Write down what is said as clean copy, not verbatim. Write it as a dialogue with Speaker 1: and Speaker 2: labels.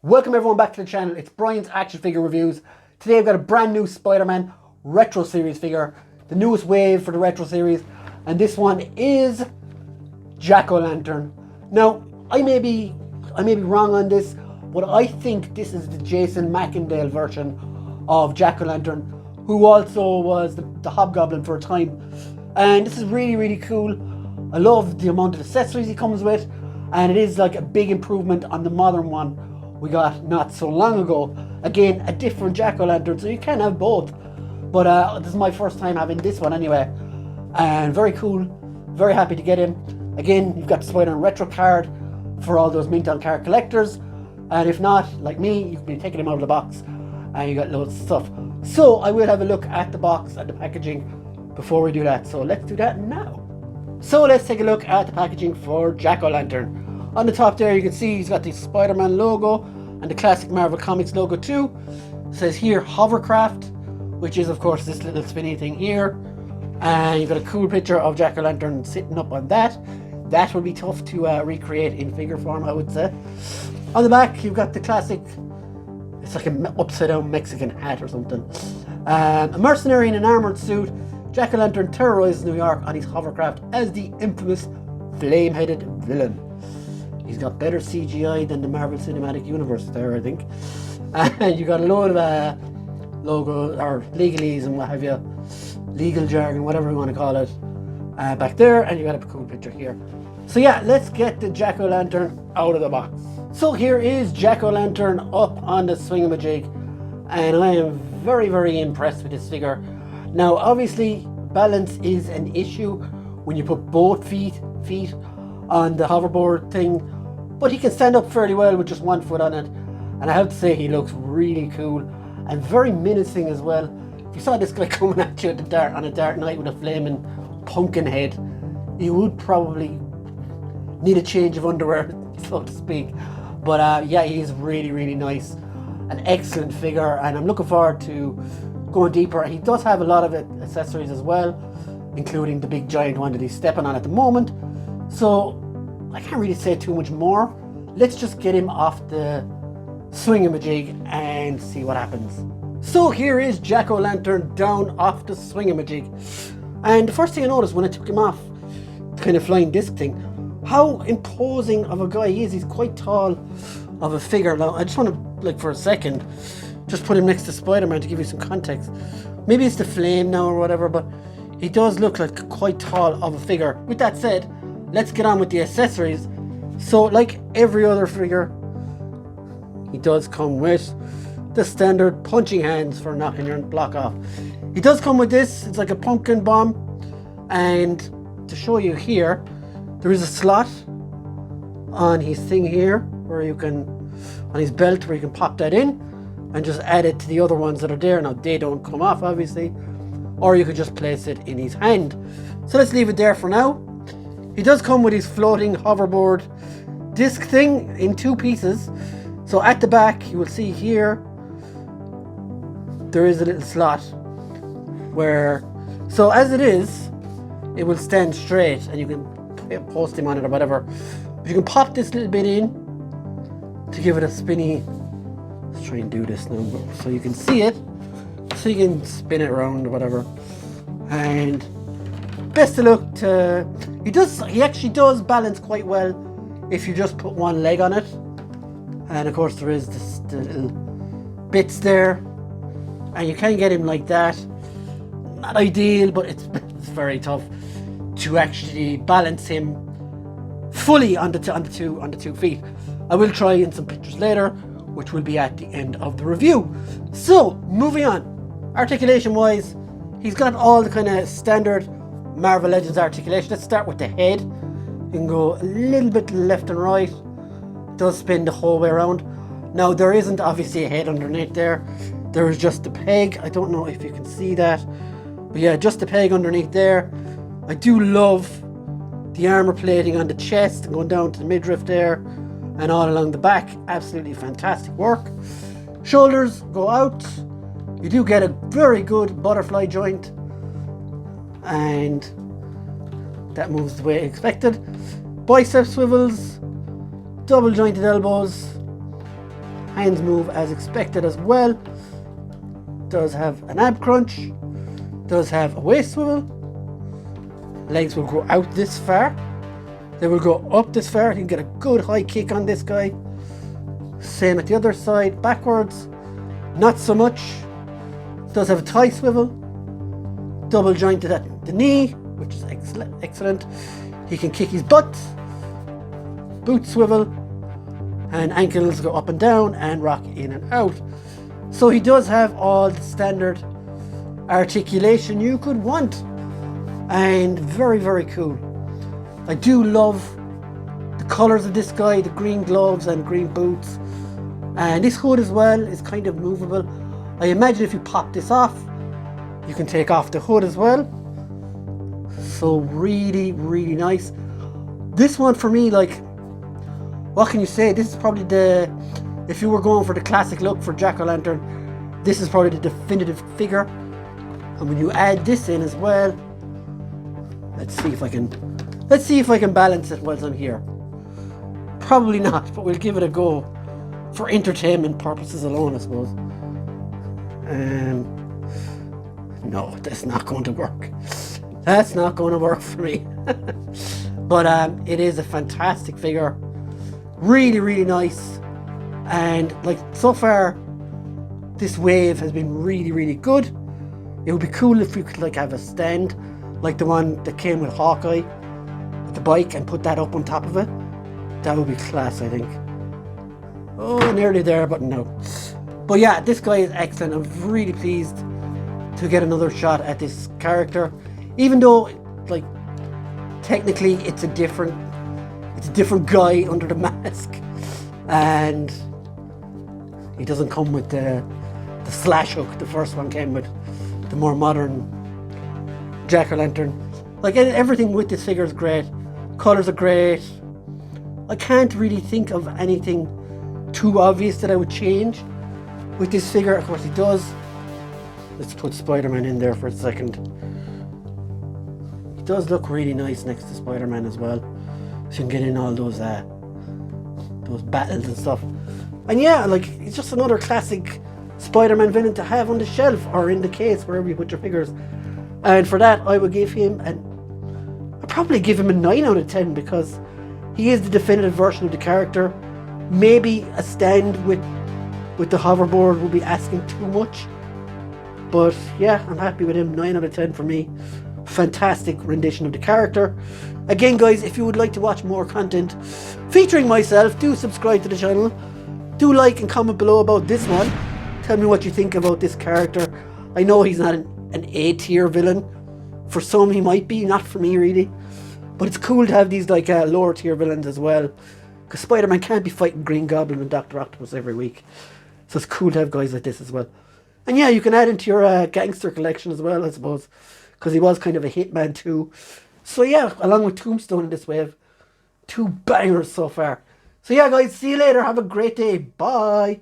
Speaker 1: Welcome everyone back to the channel. It's Brian's Action Figure Reviews. Today I've got a brand new Spider-Man Retro Series figure, the newest wave for the Retro Series, and this one is Jack-O-Lantern. Now, I may be wrong on this, but I think this is the Jason McIndale version of Jack-O-Lantern, who also was the Hobgoblin for a time. And this is really cool. I love the amount of accessories he comes with, and it is like a big improvement on the modern one we got not so long ago. Again, a different Jack-O-Lantern, so you can have both. But this is my first time having this one anyway. And very cool, very happy to get him. Again, you've got the Spider-Man Retro card for all those Mint on card collectors. And if not, like me, you can be taking him out of the box and you got loads of stuff. So I will have a look at the box and the packaging before we do that. So let's do that now. So let's take a look at the packaging for Jack-O-Lantern. On the top there, you can see he's got the Spider-Man logo and the classic Marvel Comics logo too. It says here Hovercraft, which is of course this little spinny thing here. And you've got a cool picture of Jack-O-Lantern sitting up on that. That would be tough to recreate in figure form, I would say. On the back, you've got the classic, it's like an upside down Mexican hat or something. A mercenary in an armored suit, Jack-O-Lantern terrorizes New York on his hovercraft as the infamous flame-headed villain. He's got better CGI than the Marvel Cinematic Universe there, I think. And you got a load of logo or legalese and what have you, legal jargon, whatever you want to call it, back there. And you got a cool picture here. So yeah, let's get the Jack-O-Lantern out of the box. So here is Jack-O-Lantern up on the swingamajig, and I am very impressed with this figure. Now obviously balance is an issue when you put both feet on the hoverboard thing, but he can stand up fairly well with just one foot on it, and I have to say he looks really cool and very menacing as well. If you saw this guy coming at you on a dark night with a flaming pumpkin head, you would probably need a change of underwear, so to speak. But yeah, he's really nice, an excellent figure, and I'm looking forward to going deeper. He does have a lot of accessories as well, including the big giant one that he's stepping on at the moment. So I can't really say too much more. Let's just get him off the swingamajig and see what happens. So here is Jack-O-Lantern down off the swingamajig. And the first thing I noticed when I took him off, the kind of flying disc thing, how imposing of a guy he is. He's quite tall of a figure. Now I just want to, like, for a second, just put him next to Spider-Man to give you some context. Maybe it's the flame now or whatever, but he does look like quite tall of a figure. With that said, let's get on with the accessories. So like every other figure, he does come with the standard punching hands for knocking your block off. He does come with this, it's like a pumpkin bomb. And to show you here, there is a slot on his thing here where you can, on his belt, where you can pop that in and just add it to the other ones that are there. Now they don't come off obviously, or you could just place it in his hand. So let's leave it there for now. He does come with his floating hoverboard disc thing in two pieces. So at the back you will see here there is a little slot where, so as it is, it will stand straight and you can post him on it or whatever. But you can pop this little bit in to give it a spinny. Let's try and do this now so you can see it, so you can spin it around or whatever. And best of luck to, he actually does balance quite well if you just put one leg on it. And of course there is the little bits there, and you can get him like that. Not ideal, but it's very tough to actually balance him fully on the two feet. I will try in some pictures later, which will be at the end of the review. So moving on, articulation wise, he's got all the kind of standard Marvel Legends articulation. Let's start with the head. You can go a little bit left and right. It does spin the whole way around. Now there isn't obviously a head underneath there. There is just the peg. I don't know if you can see that, but yeah, just the peg underneath there. I do love the armor plating on the chest and going down to the midriff there and all along the back. Absolutely fantastic work. Shoulders go out. You do get a very good butterfly joint, and that moves the way expected. Bicep swivels, double jointed elbows, Hands move as expected as well. Does have an ab crunch. Does have a waist swivel. Legs will go out this far. They will go up this far. You can get a good high kick on this guy. Same at the other side, backwards. Not so much. Does have a thigh swivel. Double jointed at the knee, which is excellent. He can kick his butt. Boot swivel. And ankles go up and down and rock in and out. So he does have all the standard articulation you could want. And very, very cool. I do love the colours of this guy, the green gloves and green boots. And this hood as well is kind of movable. I imagine if you pop this off, you can take off the hood as well. So really, really nice. This one for me, like, what can you say? This is probably if you were going for the classic look for Jack-O-Lantern, this is probably the definitive figure. And when you add this in as well, let's see if I can balance it while I'm here. Probably not, but we'll give it a go for entertainment purposes alone, I suppose. No, that's not going to work. That's not going to work for me. But it is a fantastic figure. Really, really nice. And like so far, this wave has been really, really good. It would be cool if we could like have a stand like the one that came with Hawkeye with the bike and put that up on top of it. That would be class, I think. Oh, nearly there, but no. But yeah, this guy is excellent. I'm really pleased to get another shot at this character, even though like technically it's a different guy under the mask, and he doesn't come with the slash hook. The first one came with the more modern Jack-O-Lantern. Like everything with this figure is great. Colors are great. I can't really think of anything too obvious that I would change with this figure. Of course he does. Let's put Spider-Man in there for a second. He does look really nice next to Spider-Man as well. So you can get in all those battles and stuff. And yeah, like it's just another classic Spider-Man villain to have on the shelf or in the case wherever you put your figures. And for that, I would give him I'd probably give him a 9 out of 10 because he is the definitive version of the character. Maybe a stand with the hoverboard would be asking too much. But yeah, I'm happy with him. 9 out of 10 for me. Fantastic rendition of the character. Again, guys, if you would like to watch more content featuring myself, do subscribe to the channel. Do like and comment below about this one. Tell me what you think about this character. I know he's not an A-tier villain. For some he might be, not for me really. But it's cool to have these like lower tier villains as well. Because Spider-Man can't be fighting Green Goblin and Dr. Octopus every week. So it's cool to have guys like this as well. And yeah, you can add into your gangster collection as well, I suppose. Because he was kind of a hitman too. So yeah, along with Tombstone in this wave. 2 bangers so far. So yeah guys, see you later. Have a great day. Bye.